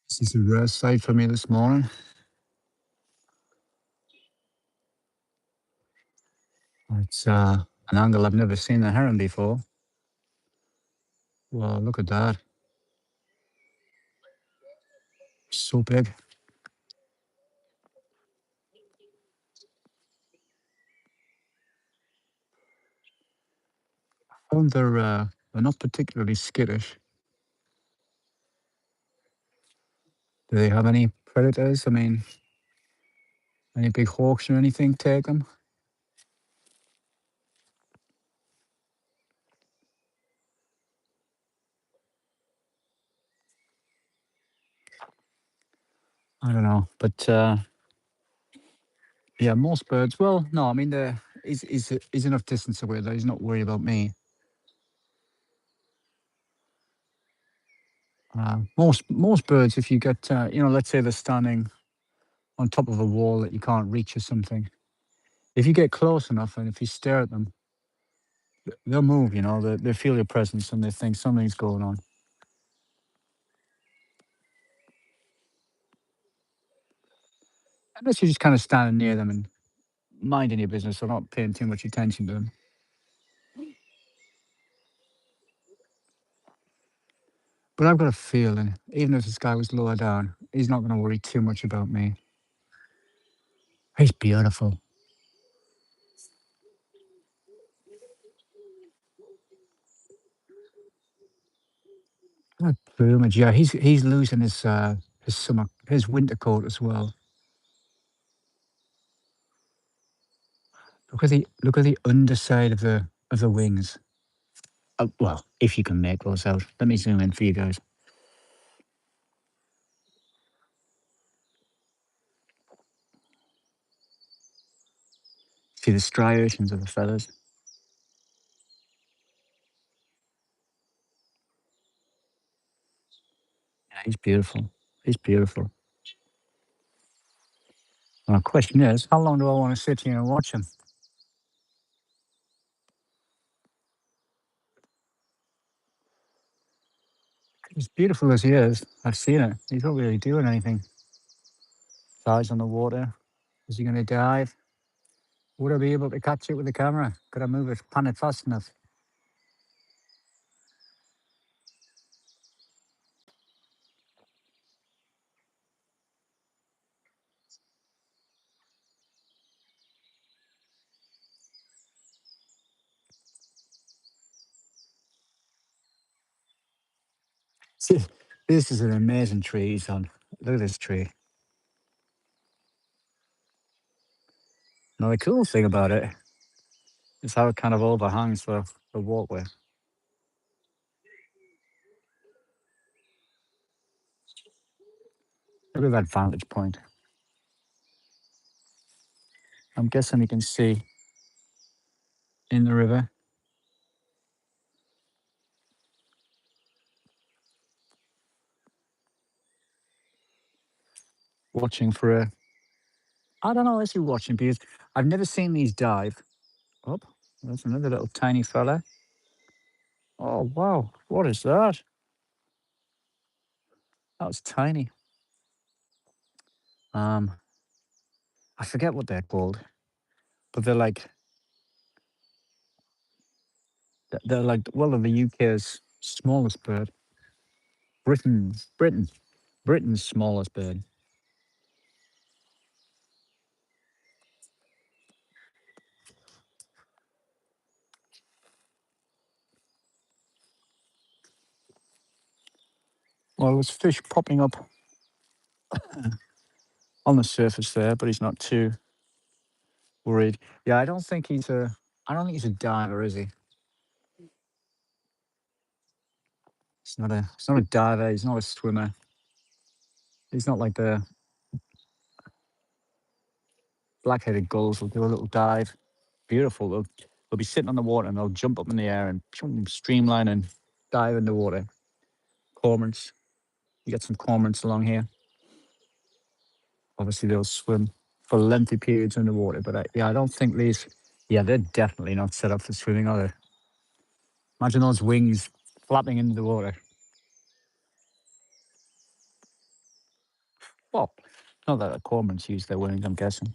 This is a rare sight for me this morning. It's an angle I've never seen a heron before. Well, look at that. So big. And they're not particularly skittish. Do they have any predators? I mean, any big hawks or anything take them? I don't know. But yeah, most birds. Well, no, I mean, he's enough distance away that he's not worried about me. Most birds, if you get, let's say they're standing on top of a wall that you can't reach or something. If you get close enough and if you stare at them, they'll move. They feel your presence and they think something's going on. Unless you're just kind of standing near them and minding your business or not paying too much attention to them. But I've got a feeling, even if this guy was lower down, he's not going to worry too much about me. He's beautiful. That plumage, yeah, he's losing his winter coat as well. Look at the underside of the wings. Well, if you can make those out. Let me zoom in for you guys. See the striations of the feathers. Yeah, he's beautiful. He's beautiful. Well, the question is, how long do I want to sit here and watch him? As beautiful as he is, I've seen it. He's not really doing anything. His eyes on the water. Is he going to dive? Would I be able to catch it with the camera? Could I move it, pan it fast enough? See, this is an amazing tree he's on. Look at this tree. Now, the cool thing about it is how it kind of overhangs the walkway. Look at that vantage point. I'm guessing you can see in the river. Watching for a. I don't know, is he watching? Because I've never seen these dive. Oh, there's another little tiny fella. Oh, wow. What is that? That was tiny. Um, I forget what they're called, but they're like well, they're the UK's smallest bird. Britain's smallest bird. Well, there's fish popping up on the surface there, but he's not too worried. Yeah, I don't think he's a diver, is he? He's not a diver. He's not a swimmer. He's not like the black-headed gulls will do a little dive. Beautiful. They'll be sitting on the water and they'll jump up in the air and streamline and dive in the water. Cormorants. You get some cormorants along here. Obviously, they'll swim for lengthy periods in the water, but I don't think these. Yeah, they're definitely not set up for swimming, are they? Imagine those wings flapping into the water. Well, not that the cormorants use their wings, I'm guessing.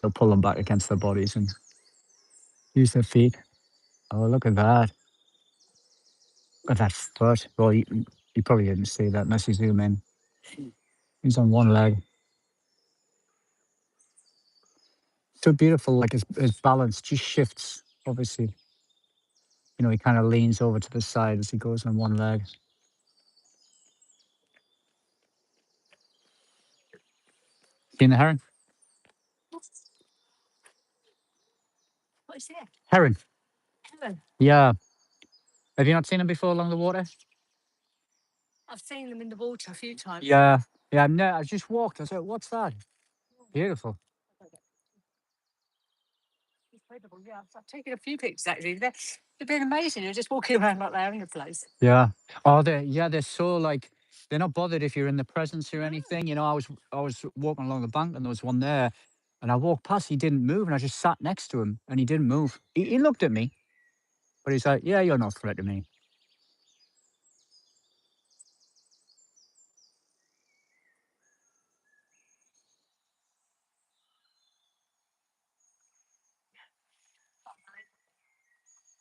They'll pull them back against their bodies and use their feet. Oh, look at that. Look at that foot. Well, you probably didn't see that unless you zoom in. He's on one leg. So beautiful, like his balance just shifts, obviously. You know, he kind of leans over to the side as he goes on one leg. Seen the heron? What is it? Heron. Heron. Yeah. Have you not seen him before along the water? I've seen them in the water a few times. Yeah. Yeah, no, I just walked. I said, what's that? Beautiful. Incredible, yeah. I've taken a few pictures actually. They've been amazing. You're just walking around like they're in the place. Yeah. Oh, they're so like they're not bothered if you're in the presence or anything. You know, I was walking along the bank and there was one there, and I walked past. He didn't move, and I just sat next to him, and he didn't move. He looked at me, but he's like, "Yeah, you're not a threat to me."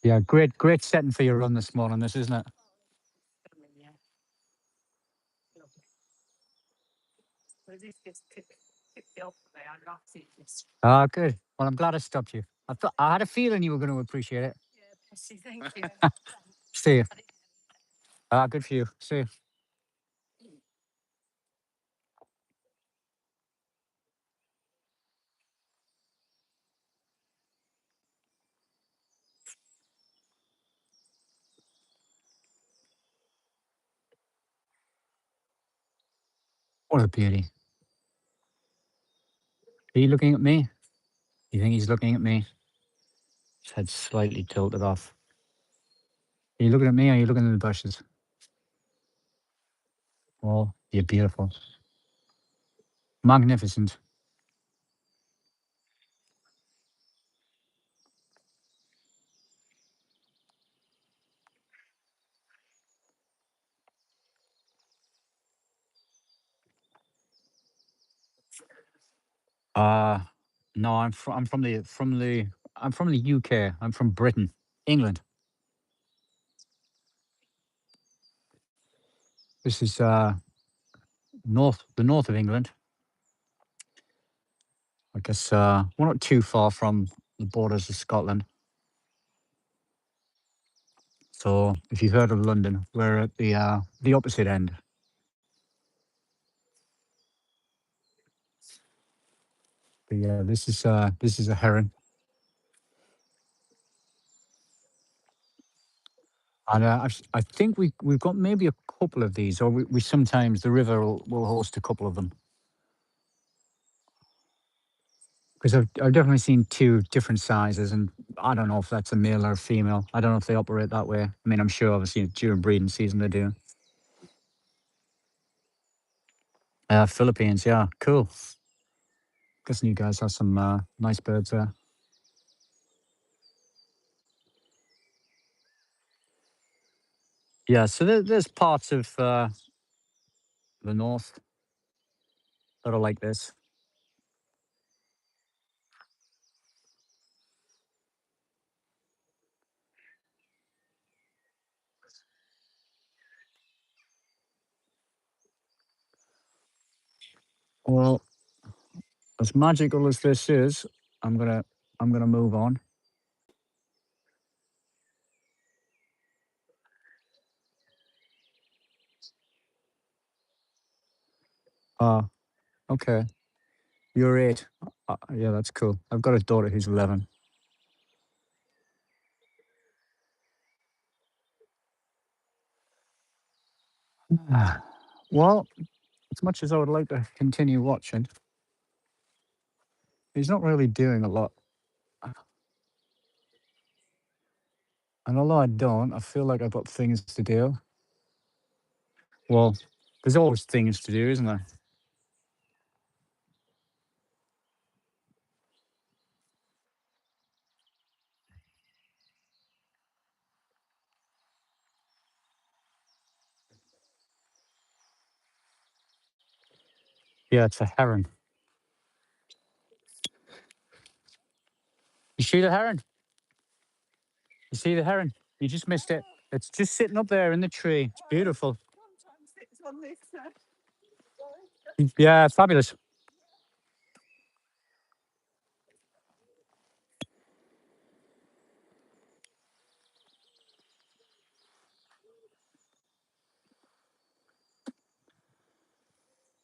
Yeah, great setting for your run this morning. This isn't it? Yeah. So this just tipped it off for me. I love seeing this. Ah, good. Well, I'm glad I stopped you. I had a feeling you were going to appreciate it. Yeah, Percy, thank you. See you. Ah, good for you. See you. What a beauty. Are you looking at me? You think he's looking at me? His head slightly tilted off. Are you looking at me or are you looking in the bushes? Well, you're beautiful. Magnificent. Uh no, I'm from the UK. I'm from Britain. England. This is the north of England. I guess we're not too far from the borders of Scotland. So if you've heard of London, we're at the opposite end. But yeah, this is a heron. And I think we've got maybe a couple of these, or we sometimes the river will host a couple of them. Because I've definitely seen two different sizes, and I don't know if that's a male or a female. I don't know if they operate that way. I mean, I'm sure obviously during breeding season they do. Philippines, yeah, cool. Guessing you guys have some nice birds there. Yeah, so there's parts of the north that are like this. Well, as magical as this is, I'm gonna I'm gonna move on. Uh, okay. You're 8. Yeah, that's cool. I've got a daughter who's 11. Well, as much as I would like to continue watching, he's not really doing a lot. And although I don't, I feel like I've got things to do. Well, there's always things to do, isn't there? Yeah, it's a heron. You see the heron? You see the heron? You just missed it. It's just sitting up there in the tree. It's beautiful. Sometimes it's on this. Yeah, fabulous.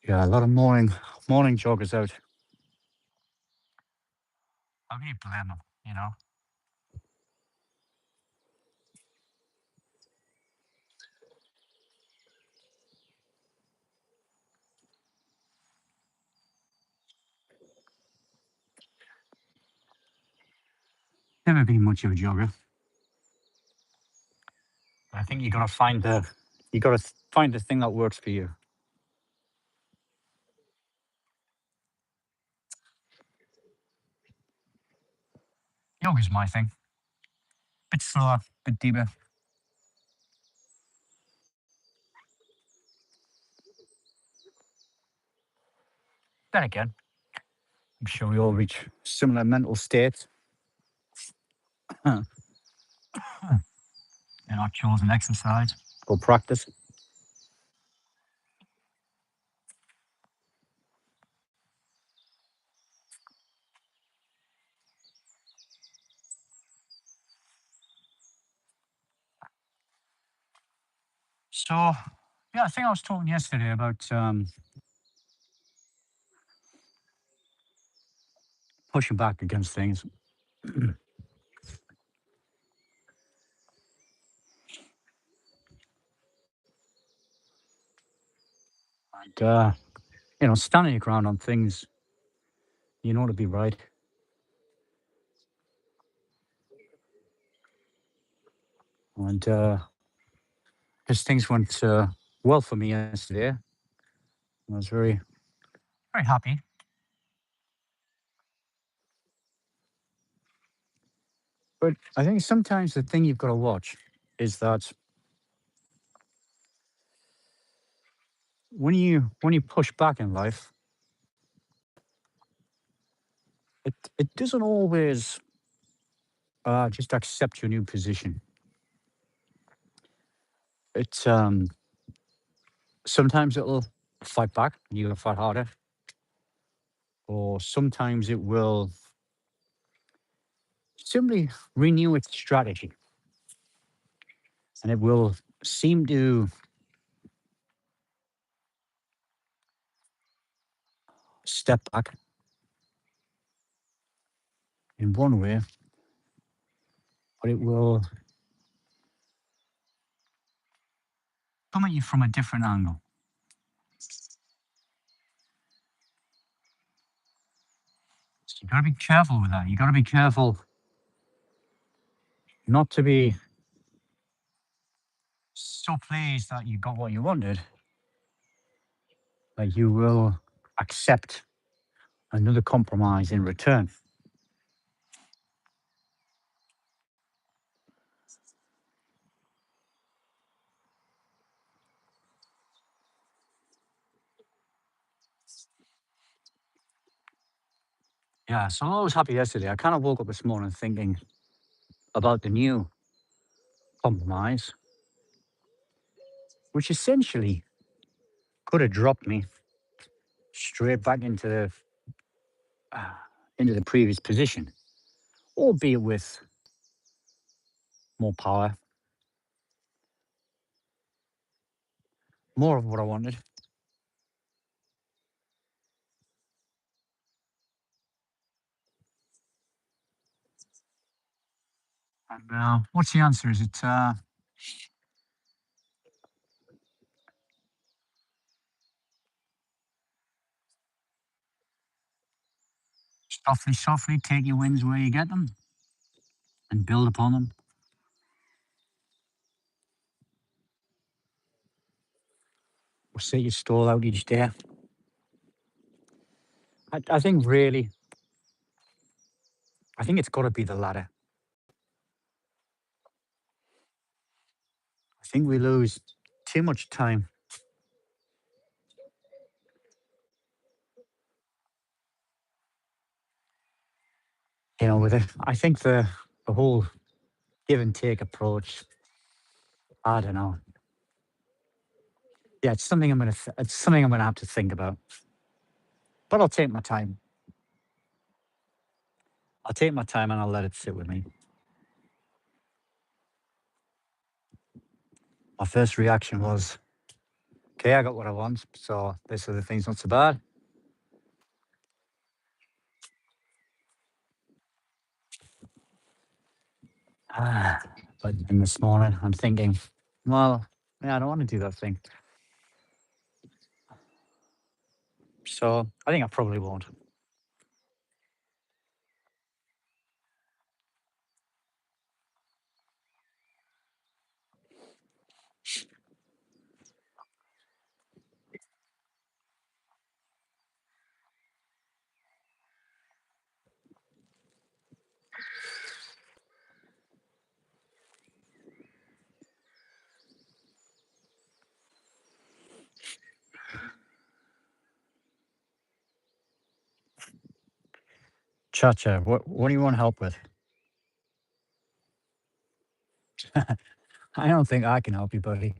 Yeah, a lot of morning joggers out. How can you blame them? You know. Never been much of a jogger. But I think you gotta find the thing that works for you. Yoga's my thing. Bit slower, bit deeper. Then again, I'm sure we all reach similar mental states in our chosen exercise or practice. So, yeah, I think I was talking yesterday about pushing back against things. And, standing your ground on things you know to be right. And because things went well for me yesterday, I was very happy. But I think sometimes the thing you've got to watch is that when you push back in life, it doesn't always just accept your new position. It's sometimes it'll fight back and you gotta fight harder, or sometimes it will simply renew its strategy and it will seem to step back in one way, but it will come at you from a different angle. So you gotta be careful with that. You gotta be careful not to be so pleased that you got what you wanted that you will accept another compromise in return. Yeah, so I was happy yesterday. I kind of woke up this morning thinking about the new compromise, which essentially could have dropped me straight back uh, into the previous position, albeit with more power, more of what I wanted. And what's the answer? Is it softly, softly take your wins where you get them and build upon them? Or set your stall out each day? I think really, I think it's got to be the latter. I think we lose too much time with it, I think the whole give and take approach. I don't know. Yeah, it's something it's something I'm gonna have to think about. But I'll take my time. I'll take my time and I'll let it sit with me. My first reaction was, okay, I got what I want, so this other thing's not so bad. Ah, but then this morning, I'm thinking, well, yeah, I don't want to do that thing. So I think I probably won't. Chacha, what do you want help with? I don't think I can help you, buddy.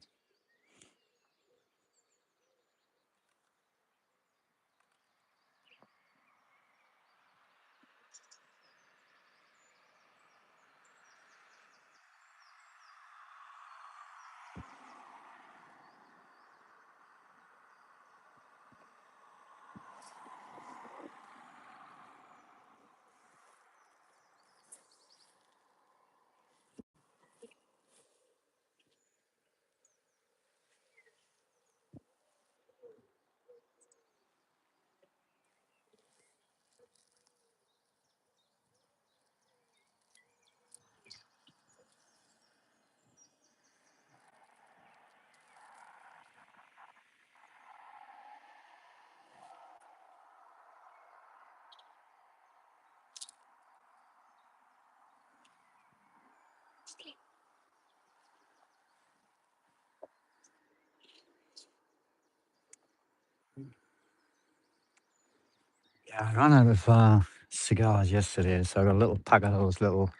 Yeah, I ran out of cigars yesterday, so I got a little pack of those little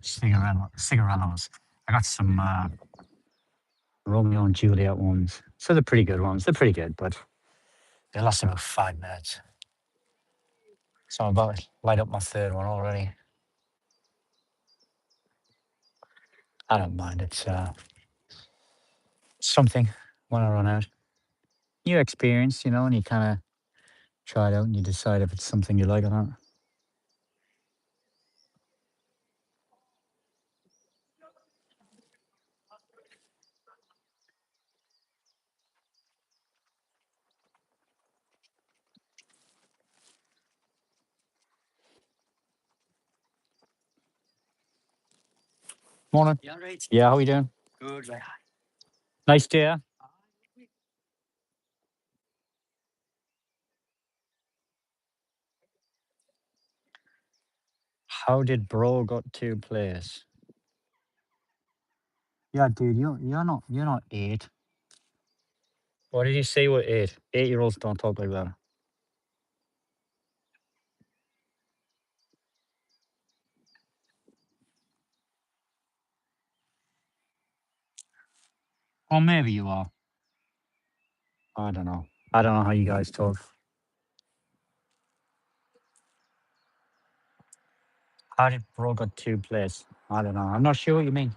cigarillos. I got some Romeo and Juliet ones. So they're pretty good ones. They're pretty good, but they last about 5 minutes. So I'm about to light up my third one already. I don't mind. It's something when I run out. New experience, and you kind of try it out and you decide if it's something you like or not. Morning. Yeah, right. Yeah, how are you doing? Good. Nice day. Yeah? How did Bro got to place? Yeah, dude, you're not 8. What did you say? What 8? 8-year-olds don't talk like that. Or maybe you are. I don't know. I don't know how you guys talk. How did Bro got 2 place? I don't know. I'm not sure what you mean.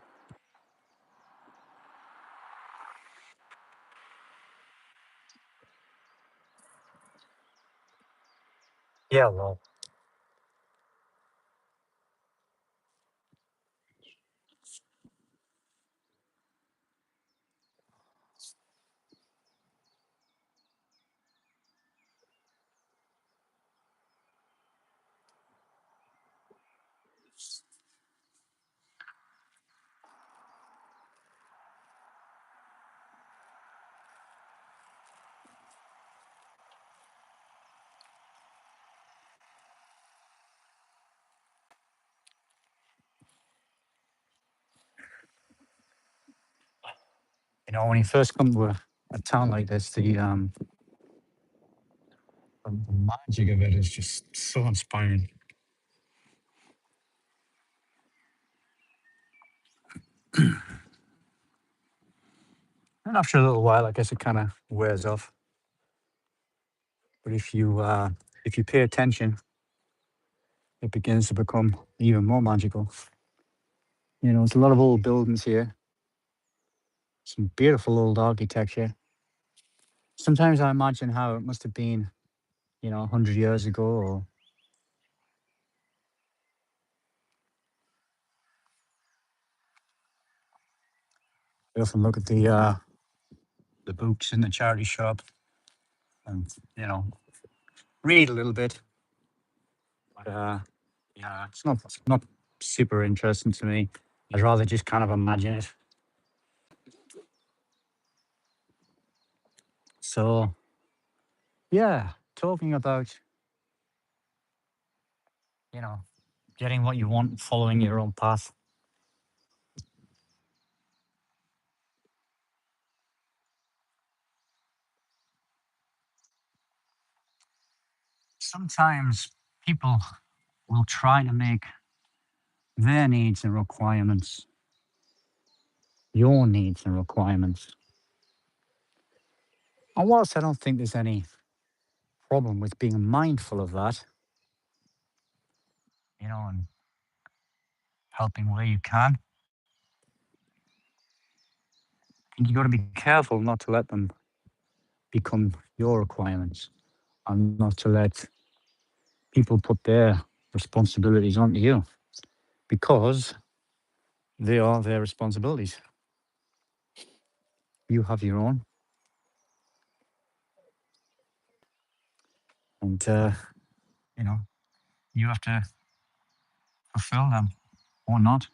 Yeah, well, when you first come to a town like this, the magic of it is just so inspiring. And after a little while, I guess it kind of wears off. But if you pay attention, it begins to become even more magical. There's a lot of old buildings here, some beautiful old architecture. Sometimes I imagine how it must have been, 100 years ago. Or I often look at the books in the charity shop and read a little bit. But yeah, it's not super interesting to me. I'd rather just kind of imagine it. So yeah, talking about you know getting what you want, following your own path. Sometimes people will try to make their needs and requirements your needs and requirements. And whilst I don't think there's any problem with being mindful of that, and helping where you can, I think you got to be careful not to let them become your requirements and not to let people put their responsibilities onto you because they are their responsibilities. You have your own, and you know you have to fulfill them or not.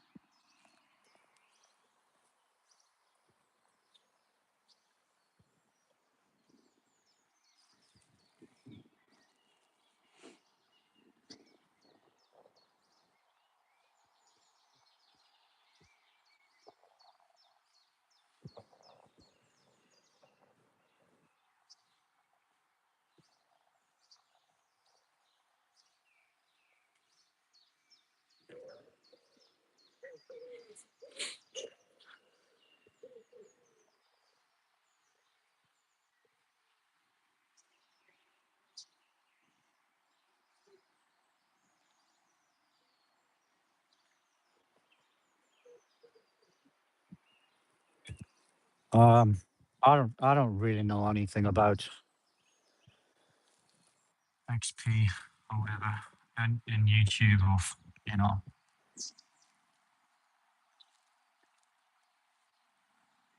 Um, I don't really know anything about XP or whatever in YouTube or you know.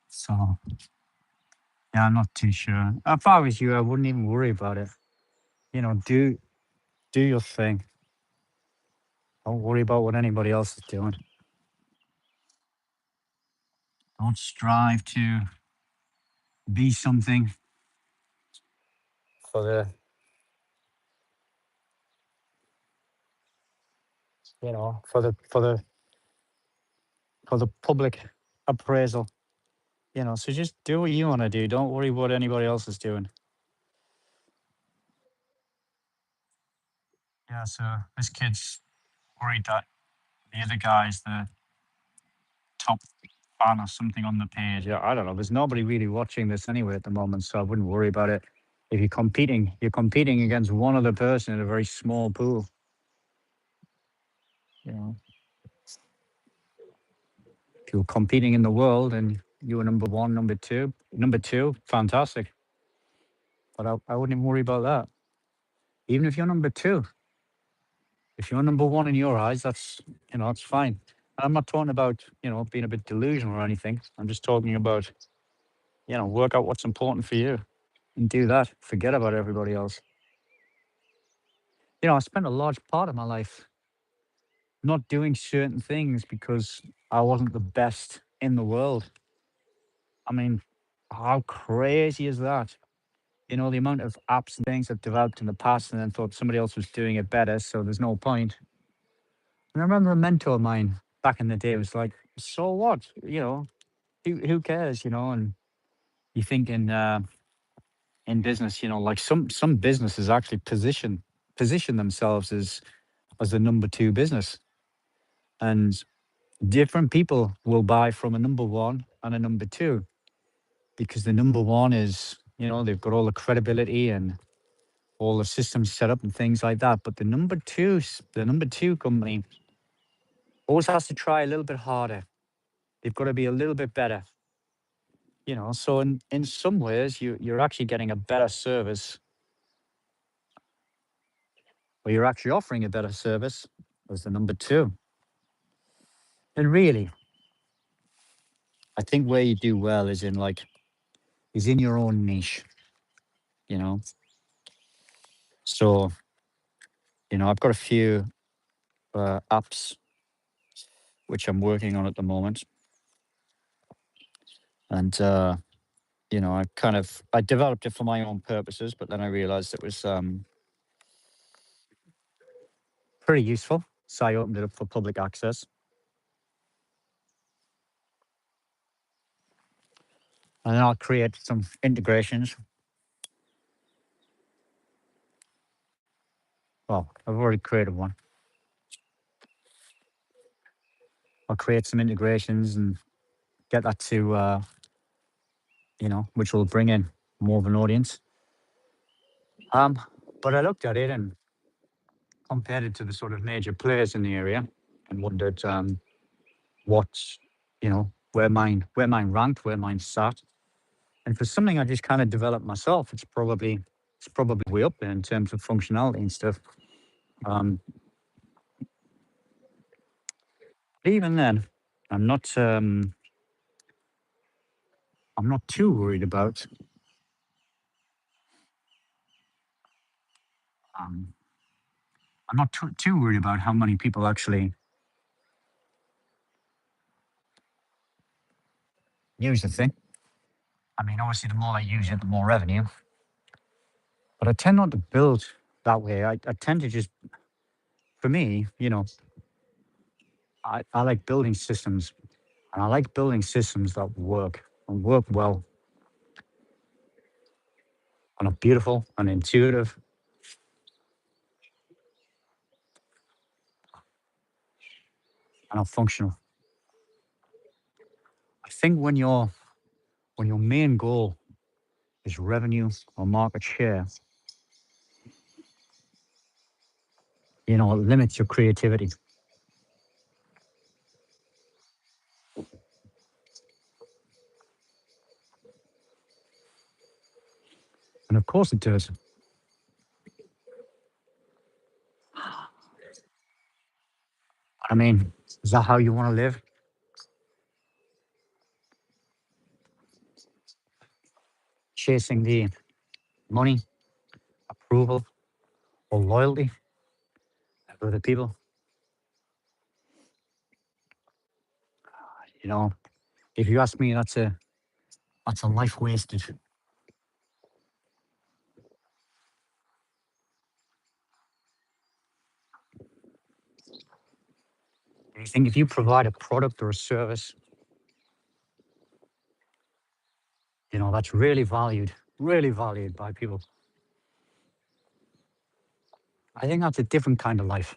So yeah, I'm not too sure. If I was you, I wouldn't even worry about it. Do your thing. Don't worry about what anybody else is doing. Don't strive to be something for the for the public appraisal. So just do what you want to do. Don't worry what anybody else is doing. Yeah. So this kid's worried that the other guy's the top fan or something on the page. Yeah, I don't know. There's nobody really watching this anyway at the moment, so I wouldn't worry about it. If you're competing against one other person in a very small pool. You know, if you're competing in the world and you were number one, number two, fantastic. But I wouldn't even worry about that. Even if you're number two, if you're number one in your eyes, it's fine. I'm not talking about being a bit delusional or anything. I'm just talking about work out what's important for you and do that. Forget about everybody else. I spent a large part of my life not doing certain things because I wasn't the best in the world. I mean, how crazy is that? The amount of apps and things I've developed in the past and then thought somebody else was doing it better, so there's no point. And I remember a mentor of mine back in the day was like, so what? Who cares, And you're thinking, in business. You know, like some businesses actually position themselves as the number two business, and different people will buy from a number one and a number two because the number one is, you know, they've got all the credibility and all the systems set up and things like that. But the number two company always has to try a little bit harder. They've got to be a little bit better, you know. So in some ways, you're actually getting a better service, or you're actually offering a better service as the number two. And really, I think where you do well is in your own niche, you know. So, you know, I've got a few apps which I'm working on at the moment, and you know, I developed it for my own purposes, but then I realized it was pretty useful, so I opened it up for public access. And then I'll create some integrations. Well, I've already created one. I'll create some integrations and get that to, you know, which will bring in more of an audience. But I looked at it and compared it to the sort of major players in the area and wondered what, you know, where mine ranked, where mine sat. And for something I just kind of developed myself, it's probably way up there in terms of functionality and stuff. But even then, I'm not too worried about um, I'm not too worried about how many people actually use the thing. I mean, obviously, the more I use it, the more revenue. But I tend not to build that way. I tend to just, for me, you know, I like building systems, and I like building systems that work and work well and are beautiful and intuitive and are functional. I think when your main goal is revenue or market share, you know, it limits your creativity. And of course it does. I mean, is that how you want to live? Chasing the money, approval, or loyalty of other people? You know, if you ask me, that's a life wasted. I think if you provide a product or a service, you know, that's really valued by people. I think that's a different kind of life.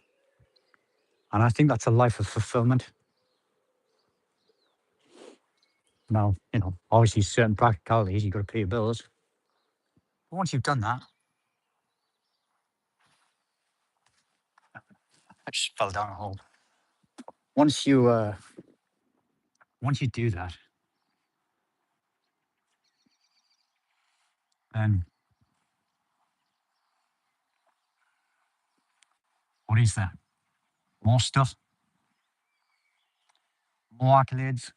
And I think that's a life of fulfillment. Now, you know, obviously certain practicalities, you've got to pay your bills. But once you've done that, I just fell down a hole. Once you do that, then what is there? More stuff, more accolades.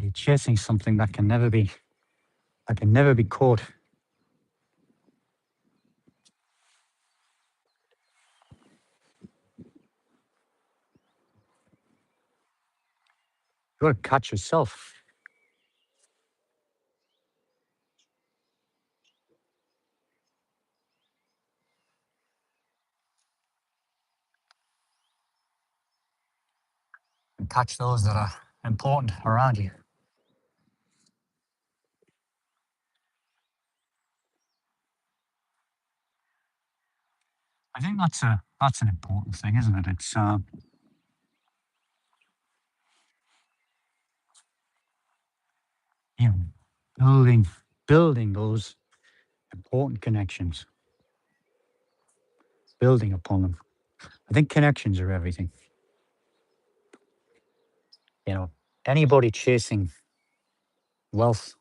You're chasing something that can never be caught. You got to catch yourself. And catch those that are important around you. I think that's an important thing, isn't it? It's you know, building those important connections, building upon them. I think connections are everything. You know, anybody chasing wealth,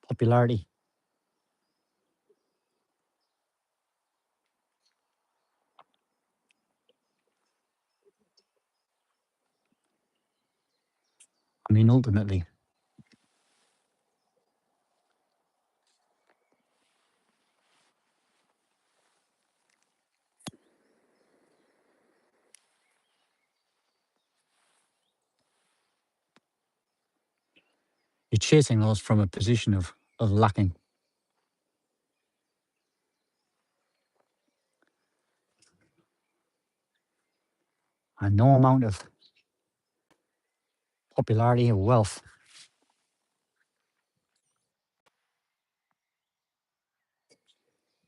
popularity, I mean, ultimately, you're chasing those from a position of lacking. And no amount of popularity or wealth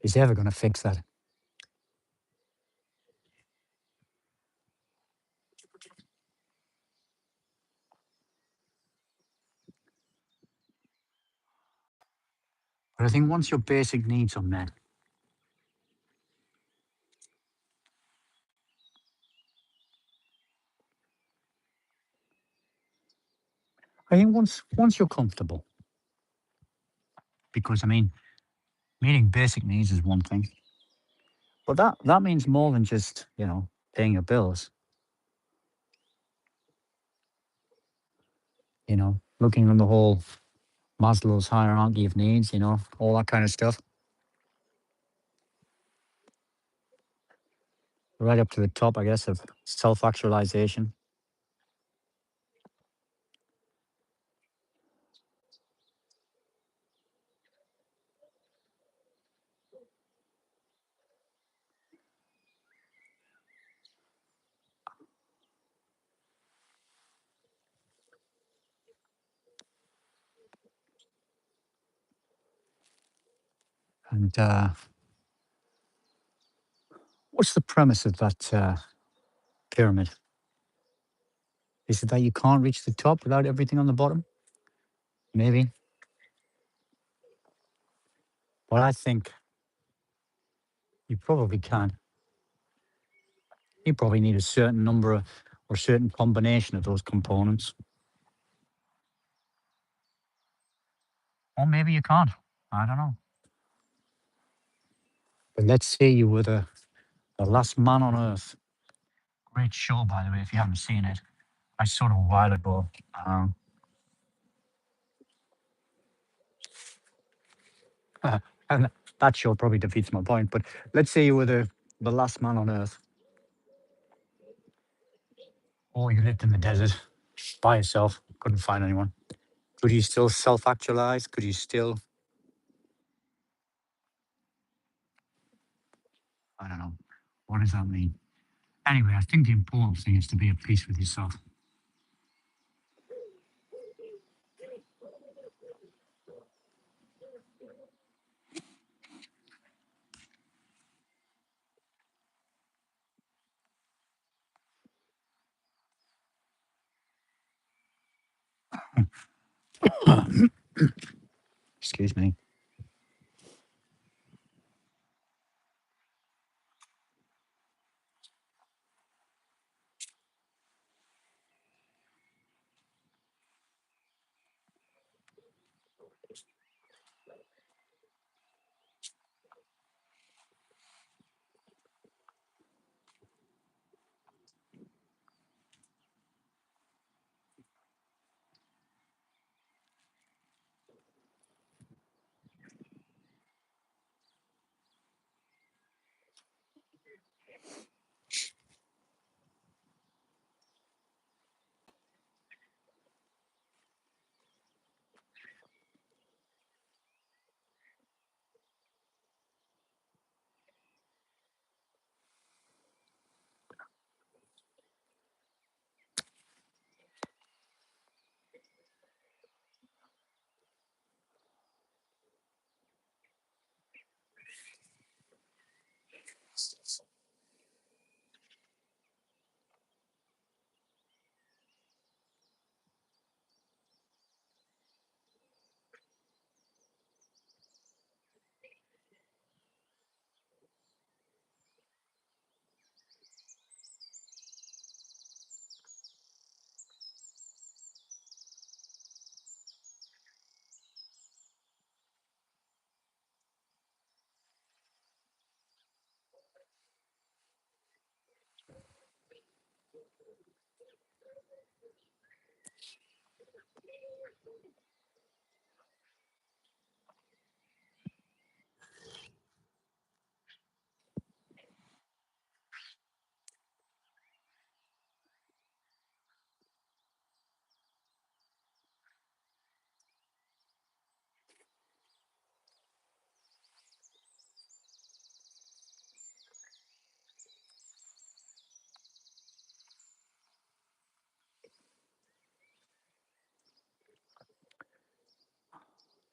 is ever going to fix that. But I think once your basic needs are met, I think once you're comfortable, because I mean, meeting basic needs is one thing, but that means more than just paying your bills. Looking on the whole Maslow's hierarchy of needs, all that kind of stuff, right up to the top, I guess, of self-actualization. And what's the premise of that pyramid? Is it that you can't reach the top without everything on the bottom? Maybe. But I think you probably can. You probably need a certain number of, or certain combination of those components. Or maybe you can't. I don't know. But let's say you were the last man on earth. Great show, by the way, if you haven't seen it. I saw it a while ago. And that show probably defeats my point. But let's say you were the last man on earth. Or you lived in the desert by yourself, couldn't find anyone. Could you still self actualize? Could you still, I don't know. What does that mean? Anyway, I think the important thing is to be at peace with yourself. Excuse me.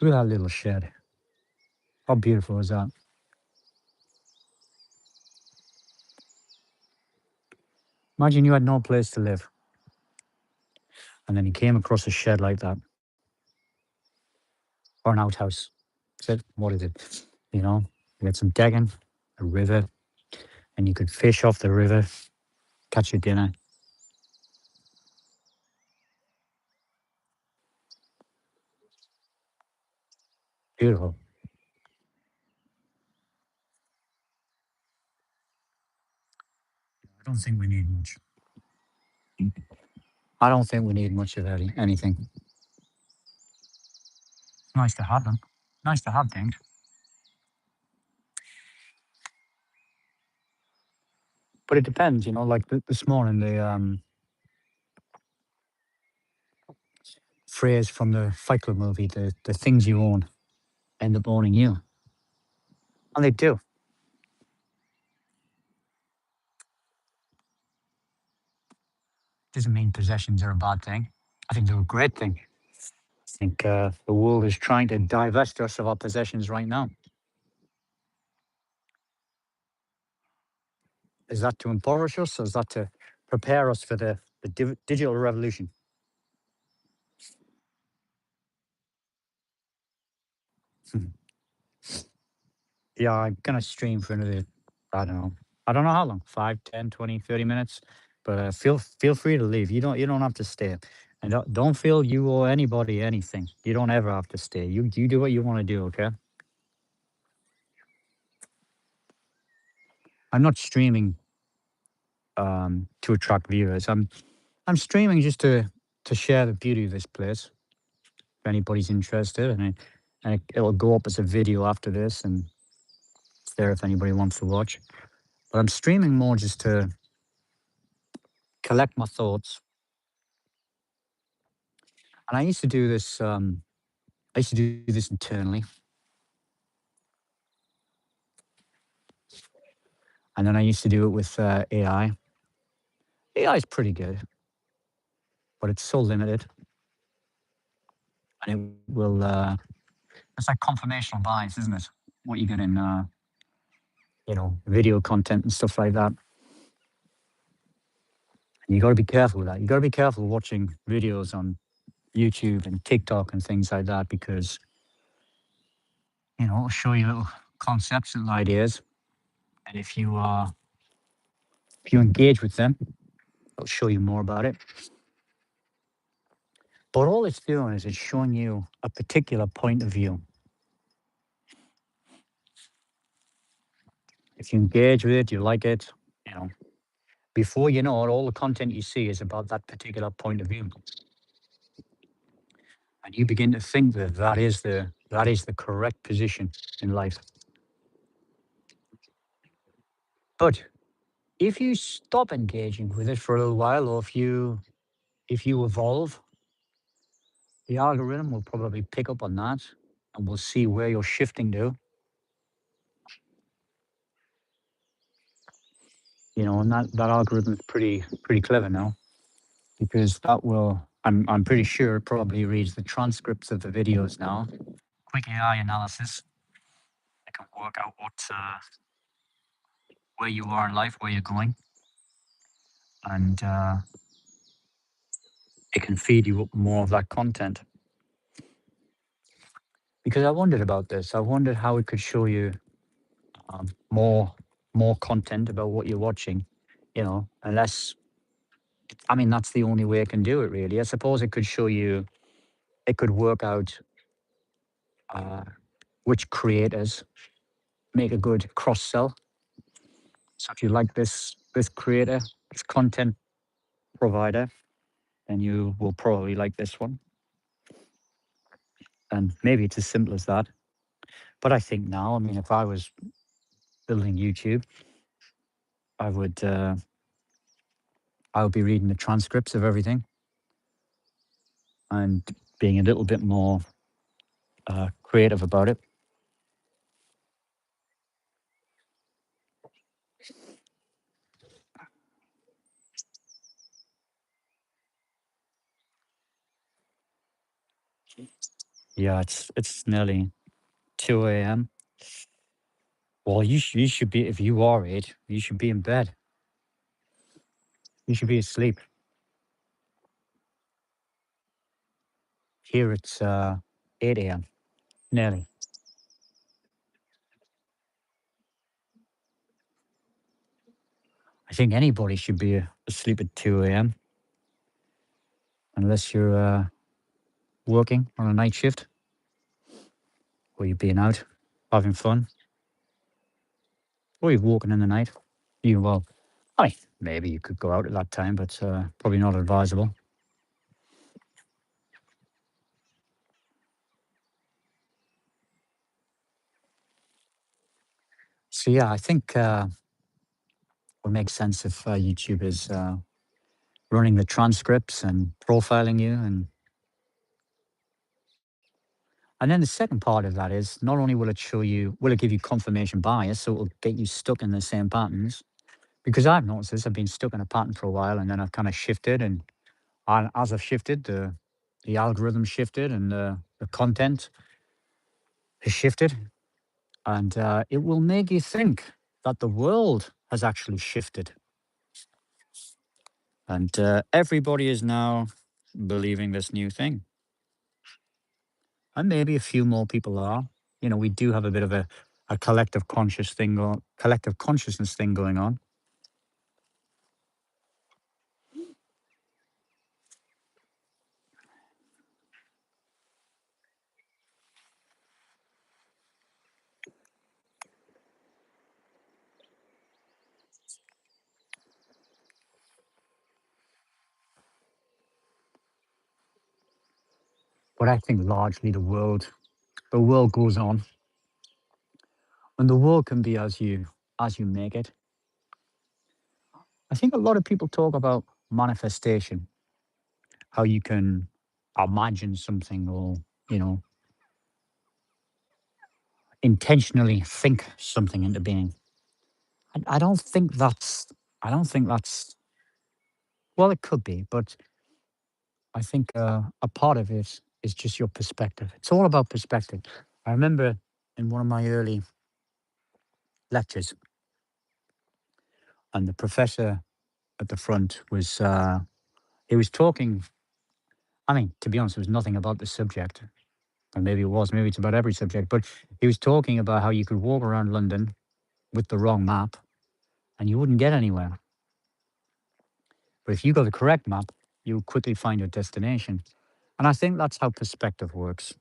Look at that little shed. How beautiful is that? Imagine you had no place to live, and then you came across a shed like that, or an outhouse. Said, what is it? You know, you had some decking, a river, and you could fish off the river, catch your dinner. Beautiful. I don't think we need much. I don't think we need much of anything. Nice to have them. Nice to have things. But it depends, you know, like this morning, the phrase from the Fight Club movie, the things you own end up owning you. And they do. Doesn't mean possessions are a bad thing. I think they're a great thing. I think the world is trying to divest us of our possessions right now. Is that to impoverish us, or is that to prepare us for the digital revolution? Hmm. Yeah, I'm going to stream for another, I don't know. I don't know how long, 5, 10, 20, 30 minutes. But feel free to leave. You don't have to stay. And don't feel you owe anybody anything. You don't ever have to stay. You do what you want to do, okay? I'm not streaming to attract viewers. I'm streaming just to share the beauty of this place. If anybody's interested, it'll go up as a video after this, and it's there if anybody wants to watch. But I'm streaming more just to collect my thoughts. And I used to do this. I used to do this internally, and then I used to do it with AI. AI is pretty good, but it's so limited, and it will. It's like confirmational bias, isn't it? What you get in, video content and stuff like that. And you got to be careful with that. You got to be careful watching videos on YouTube and TikTok and things like that, because it'll show you little concepts and ideas, and if you engage with them, it'll show you more about it. But all it's doing is it's showing you a particular point of view. If you engage with it, you like it, before you know it, all the content you see is about that particular point of view. And you begin to think that that is the correct position in life. But if you stop engaging with it for a little while, or if you evolve, the algorithm will probably pick up on that, and we'll see where you're shifting to. And that algorithm is pretty clever now, because that will, I'm pretty sure it probably reads the transcripts of the videos now. Quick AI analysis. It can work out what where you are in life, where you're going, and it can feed you up more of that content. Because I wondered about this. I wondered how it could show you um, more more content about what you're watching. You know, unless I mean that's the only way it can do it. Really, I suppose it could show you. It could work out uh, which creators make a good cross sell. So if you like this creator, this content provider, then you will probably like this one. And maybe it's as simple as that. But I think now, I mean, if I was building YouTube, I would I would be reading the transcripts of everything and being a little bit more creative about it. Yeah, it's nearly 2 a.m. Well, you should be if you are it, you should be in bed. You should be asleep. Here it's 8 a.m. Nearly. I think anybody should be asleep at 2 a.m. unless you're working on a night shift or you're being out having fun or you're walking in the night. You well, I mean, maybe you could go out at that time, but probably not advisable. So yeah, I think would make sense if YouTube is running the transcripts and profiling you, and then the second part of that is not only will it show you, will it give you confirmation bias, so it will get you stuck in the same patterns. Because I've noticed this, I've been stuck in a pattern for a while, and then I've kind of shifted, and as I've shifted, the algorithm shifted, and the content has shifted, and it will make you think that the world has actually shifted. And everybody is now believing this new thing. And maybe a few more people are. You know, we do have a bit of a collective consciousness thing going on. But I think largely the world goes on. And the world can be as you make it. I think a lot of people talk about manifestation, how you can imagine something or, you know, intentionally think something into being. I don't think that's well, it could be, but I think a part of it is just your perspective. It's all about perspective. I remember in one of my early lectures, and the professor at the front was he was talking. I mean, to be honest, it was nothing about the subject, or maybe it was. Maybe it's about every subject. But he was talking about how you could walk around London with the wrong map, and you wouldn't get anywhere. But if you got the correct map, you quickly find your destination. And I think that's how perspective works.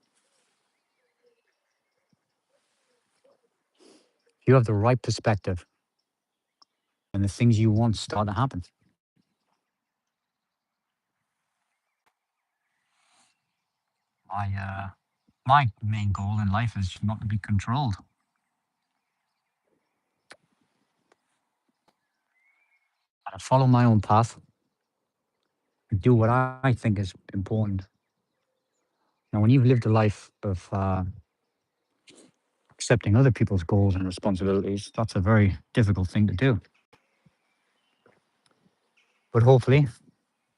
If you have the right perspective, and the things you want start to happen. My main goal in life is not to be controlled. I follow my own path and do what I think is important. Now, when you've lived a life of accepting other people's goals and responsibilities, that's a very difficult thing to do. But hopefully,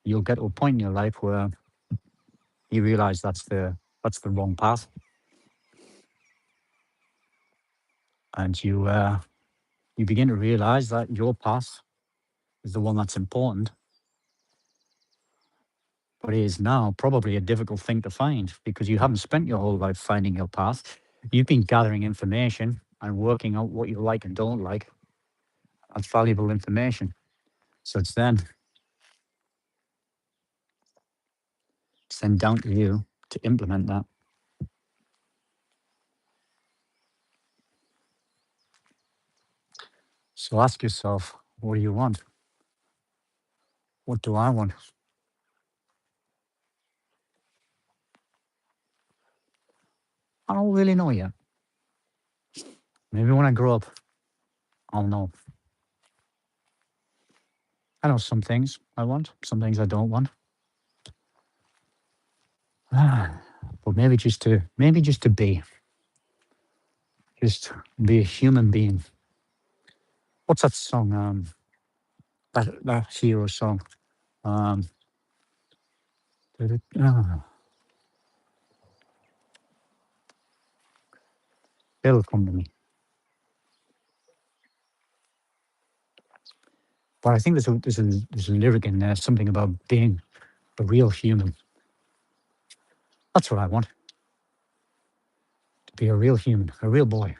you'll get to a point in your life where you realize that's the wrong path, and you you begin to realize that your path is the one that's important. But it is now probably a difficult thing to find because you haven't spent your whole life finding your path. You've been gathering information and working out what you like and don't like. That's valuable information. So it's then down to you to implement that. So ask yourself, what do you want? What do I want? I don't really know yet. Maybe when I grow up, I'll know. I know some things I want, some things I don't want. But maybe just to be a human being. What's that song? That hero song. Um, ah, it'll come to me. But I think there's a lyric in there, something about being a real human. That's what I want. To be a real human, a real boy.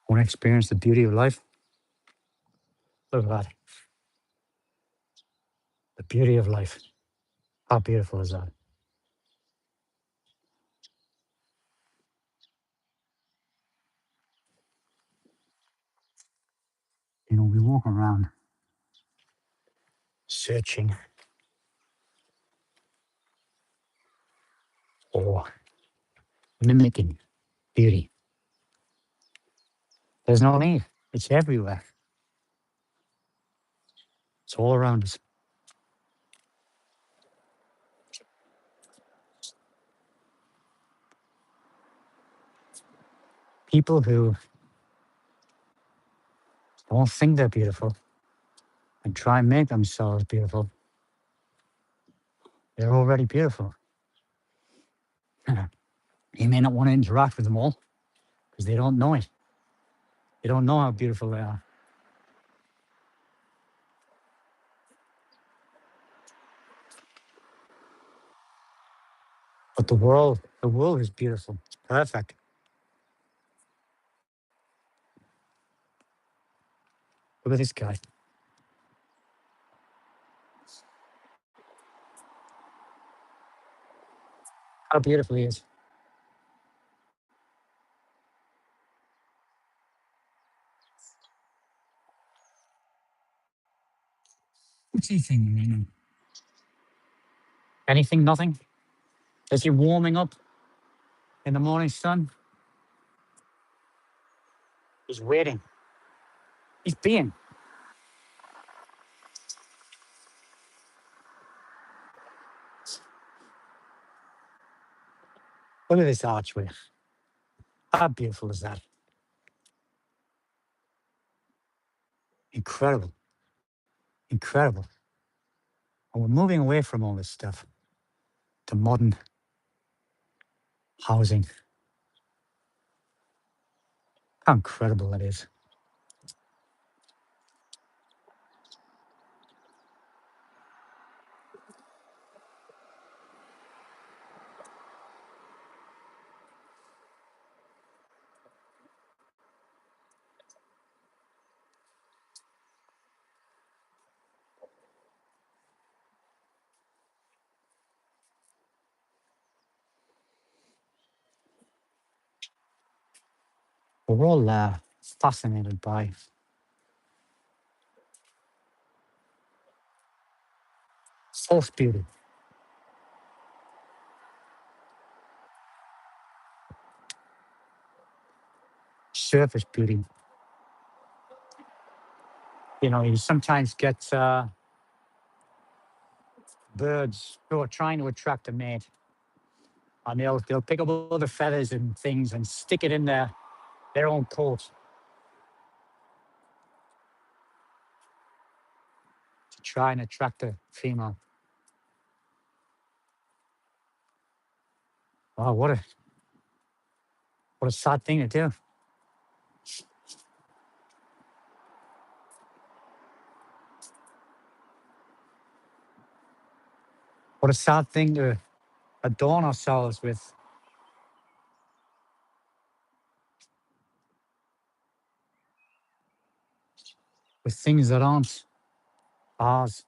Want to experience the beauty of life? Look at that. The beauty of life. How beautiful is that? We walk around searching or mimicking beauty. There's no need. It's everywhere. It's all around us. People who don't think they're beautiful and try and make themselves beautiful, they're already beautiful. You may not want to interact with them all because they don't know it. They don't know how beautiful they are. But the world is beautiful. It's perfect. Look at this guy. How beautiful he is. What's he thinking right now? Anything? Nothing? Is he warming up in the morning sun? He's waiting. He's being. Look at this archway. How beautiful is that? Incredible. Incredible. And we're moving away from all this stuff to modern housing. How incredible that is. We're all fascinated by false beauty, surface beauty. You sometimes get birds who are trying to attract a mate, and they'll pick up all the feathers and things and stick it in their own coat to try and attract a female. Wow, what a sad thing to do. What a sad thing to adorn ourselves with things that aren't ours.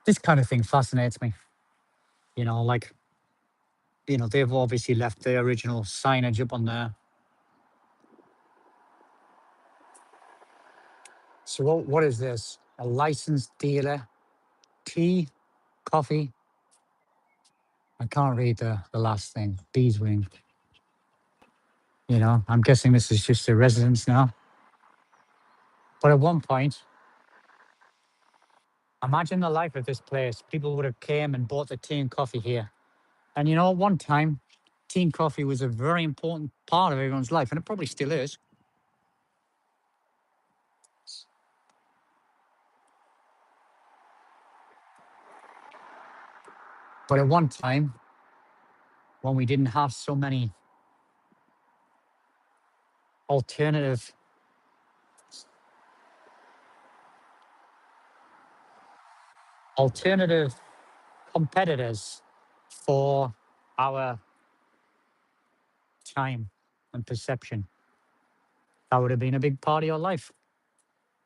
This kind of thing fascinates me. You know, like, they've obviously left the original signage up on there. So what is this? A licensed dealer, tea, coffee. I can't read the last thing. Beeswing. I'm guessing this is just a residence now. But at one point, imagine the life of this place. People would have came and bought the tea and coffee here. And at one time, tea and coffee was a very important part of everyone's life, and it probably still is. But at one time, when we didn't have so many alternative alternative competitors for our time and perception, that would have been a big part of your life.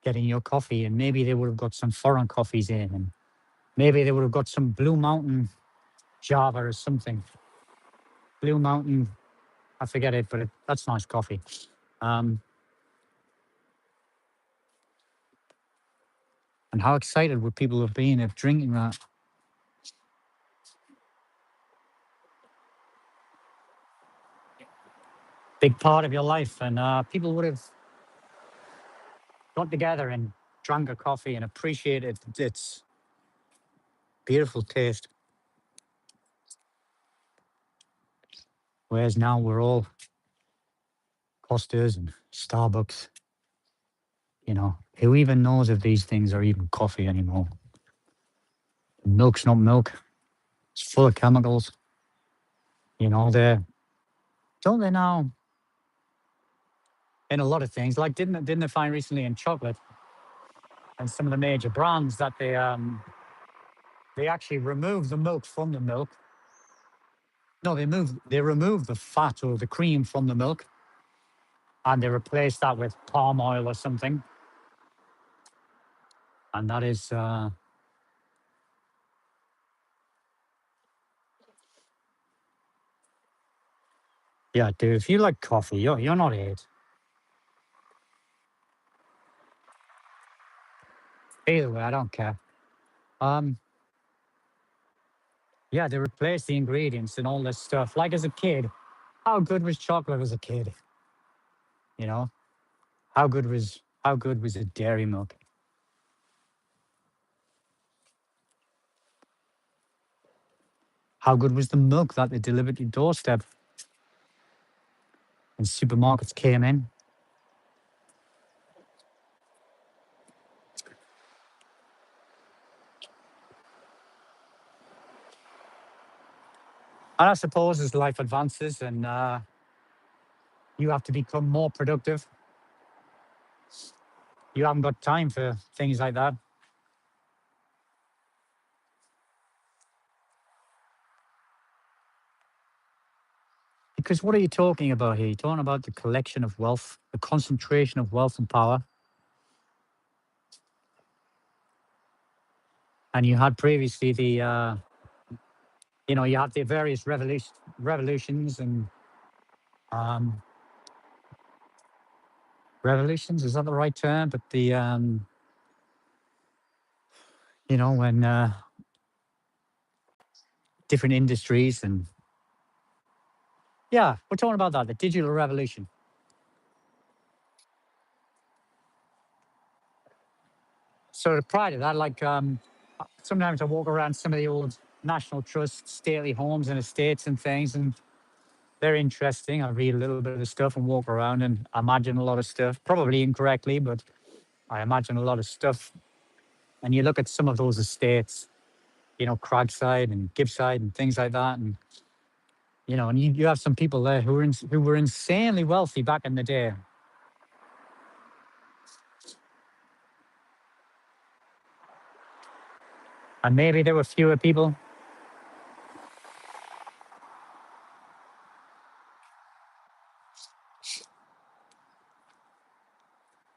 Getting your coffee, and maybe they would have got some foreign coffees in, and maybe they would have got some Blue Mountain Java or something. Blue Mountain, I forget it, but that's nice coffee. And how excited would people have been if drinking that? Big part of your life, and people would have got together and drank a coffee and appreciated its beautiful taste. Whereas now we're all Costas and Starbucks. Who even knows if these things are even coffee anymore? Milk's not milk. It's full of chemicals. They're don't they now in a lot of things? Like didn't they find recently in chocolate and some of the major brands that they actually remove the milk from the milk. No, they remove the fat or the cream from the milk, and they replace that with palm oil or something. And that is yeah, dude. If you like coffee, you're not it. Either way, I don't care. Um, yeah, they replace the ingredients and all this stuff. Like as a kid, how good was chocolate as a kid? You know, how good was a dairy milk? How good was the milk that they delivered to your doorstep when supermarkets came in? And I suppose as life advances and you have to become more productive, you haven't got time for things like that. Because what are you talking about here? You're talking about the collection of wealth, the concentration of wealth and power. And you had previously you have the various revolutions and um, revolutions. Is that the right term? But when different industries and yeah, we're talking about that, the digital revolution. So prior to that, like sometimes I walk around some of the old national trust stately homes and estates and things, and very interesting. I read a little bit of the stuff and walk around and imagine a lot of stuff, probably incorrectly, but I imagine a lot of stuff. And you look at some of those estates, you know, Cragside and Gibbside and things like that, and you know, and you have some people there who were insanely wealthy back in the day, and maybe there were fewer people,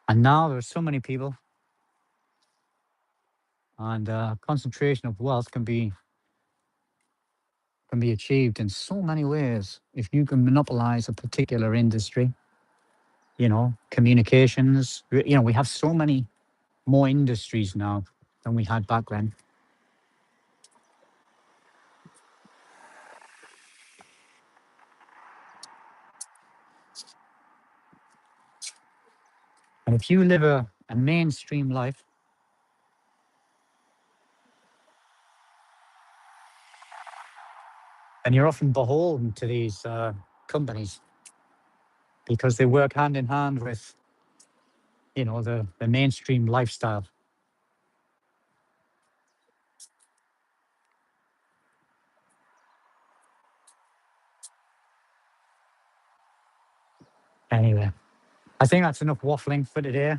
and now there's so many people, and concentration of wealth can be achieved in so many ways if you can monopolize a particular industry. You know, communications. You know, we have so many more industries now than we had back then. And if you live a mainstream life, then you're often beholden to these companies because they work hand in hand with, you know, the mainstream lifestyle. Anyway, I think that's enough waffling for today.